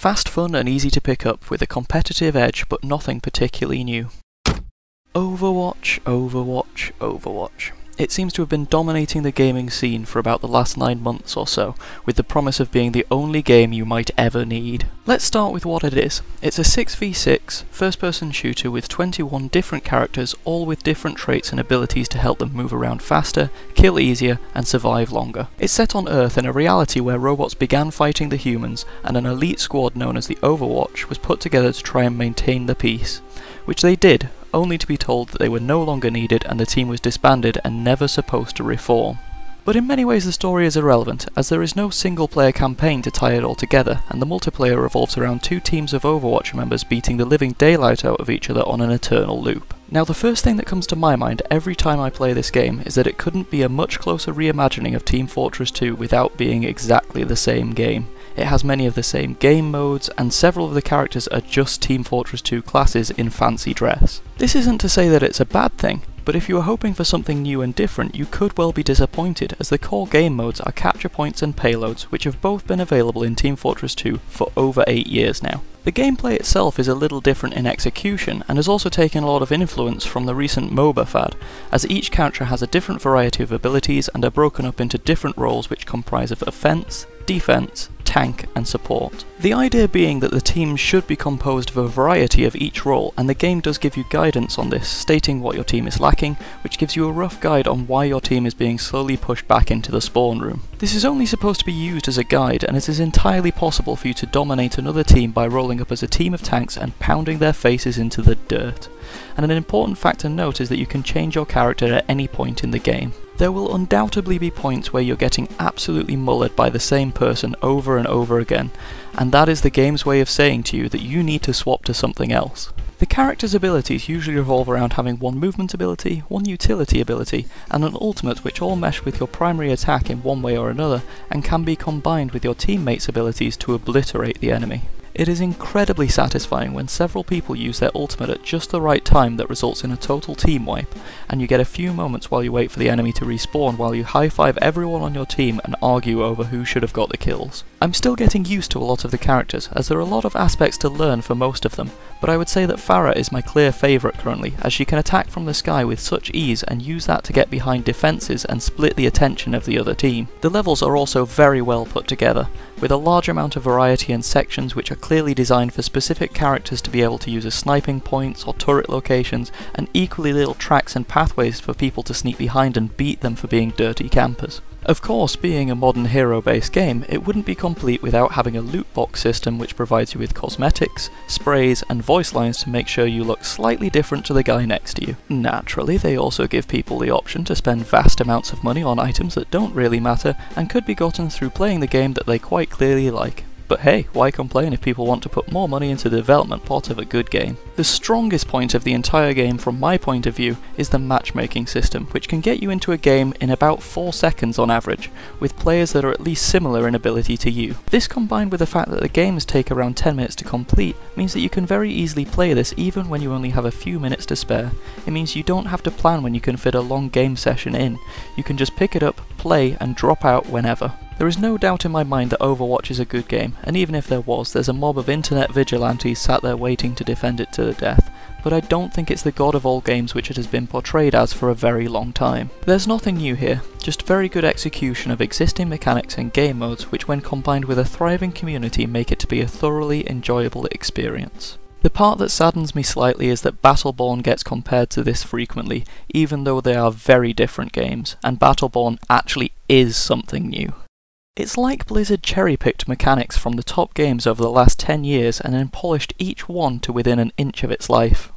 Fast, fun and easy to pick up with a competitive edge but nothing particularly new. Overwatch, Overwatch, Overwatch. It seems to have been dominating the gaming scene for about the last 9 months or so, with the promise of being the only game you might ever need. Let's start with what it is. It's a 6v6, first-person shooter with 21 different characters, all with different traits and abilities to help them move around faster, kill easier, and survive longer. It's set on Earth in a reality where robots began fighting the humans, and an elite squad known as the Overwatch was put together to try and maintain the peace. Which they did, only to be told that they were no longer needed and the team was disbanded and never supposed to reform. But in many ways the story is irrelevant, as there is no single player campaign to tie it all together, and the multiplayer revolves around 2 teams of Overwatch members beating the living daylight out of each other on an eternal loop. Now the first thing that comes to my mind every time I play this game is that it couldn't be a much closer reimagining of Team Fortress 2 without being exactly the same game. It has many of the same game modes, and several of the characters are just Team Fortress 2 classes in fancy dress. This isn't to say that it's a bad thing, but if you are hoping for something new and different, you could well be disappointed, as the core game modes are capture points and payloads, which have both been available in Team Fortress 2 for over 8 years now. The gameplay itself is a little different in execution, and has also taken a lot of influence from the recent MOBA fad, as each character has a different variety of abilities and are broken up into different roles which comprise of offense, defense, tank, and support. The idea being that the team should be composed of a variety of each role, and the game does give you guidance on this, stating what your team is lacking, which gives you a rough guide on why your team is being slowly pushed back into the spawn room. This is only supposed to be used as a guide, and it is entirely possible for you to dominate another team by rolling up as a team of tanks and pounding their faces into the dirt. And an important fact to note is that you can change your character at any point in the game. There will undoubtedly be points where you're getting absolutely mullered by the same person over and over again, and that is the game's way of saying to you that you need to swap to something else. The character's abilities usually revolve around having one movement ability, one utility ability, and an ultimate which all mesh with your primary attack in one way or another, and can be combined with your teammates' abilities to obliterate the enemy. It is incredibly satisfying when several people use their ultimate at just the right time that results in a total team wipe, and you get a few moments while you wait for the enemy to respawn while you high-five everyone on your team and argue over who should have got the kills. I'm still getting used to a lot of the characters, as there are a lot of aspects to learn for most of them, but I would say that Pharah is my clear favourite currently, as she can attack from the sky with such ease and use that to get behind defences and split the attention of the other team. The levels are also very well put together, with a large amount of variety and sections which are clearly designed for specific characters to be able to use as sniping points or turret locations, and equally little tracks and pathways for people to sneak behind and beat them for being dirty campers. Of course, being a modern hero-based game, it wouldn't be complete without having a loot box system which provides you with cosmetics, sprays, and voice lines to make sure you look slightly different to the guy next to you. Naturally, they also give people the option to spend vast amounts of money on items that don't really matter and could be gotten through playing the game that they quite clearly like. But hey, why complain if people want to put more money into the development part of a good game? The strongest point of the entire game from my point of view is the matchmaking system, which can get you into a game in about 4 seconds on average, with players that are at least similar in ability to you. This combined with the fact that the games take around 10 minutes to complete means that you can very easily play this even when you only have a few minutes to spare. It means you don't have to plan when you can fit a long game session in. You can just pick it up, play, and drop out whenever. There is no doubt in my mind that Overwatch is a good game, and even if there was, there's a mob of internet vigilantes sat there waiting to defend it to the death, but I don't think it's the god of all games which it has been portrayed as for a very long time. There's nothing new here, just very good execution of existing mechanics and game modes which when combined with a thriving community make it to be a thoroughly enjoyable experience. The part that saddens me slightly is that Battleborn gets compared to this frequently, even though they are very different games, and Battleborn actually is something new. It's like Blizzard cherry-picked mechanics from the top games over the last 10 years and then polished each one to within an inch of its life.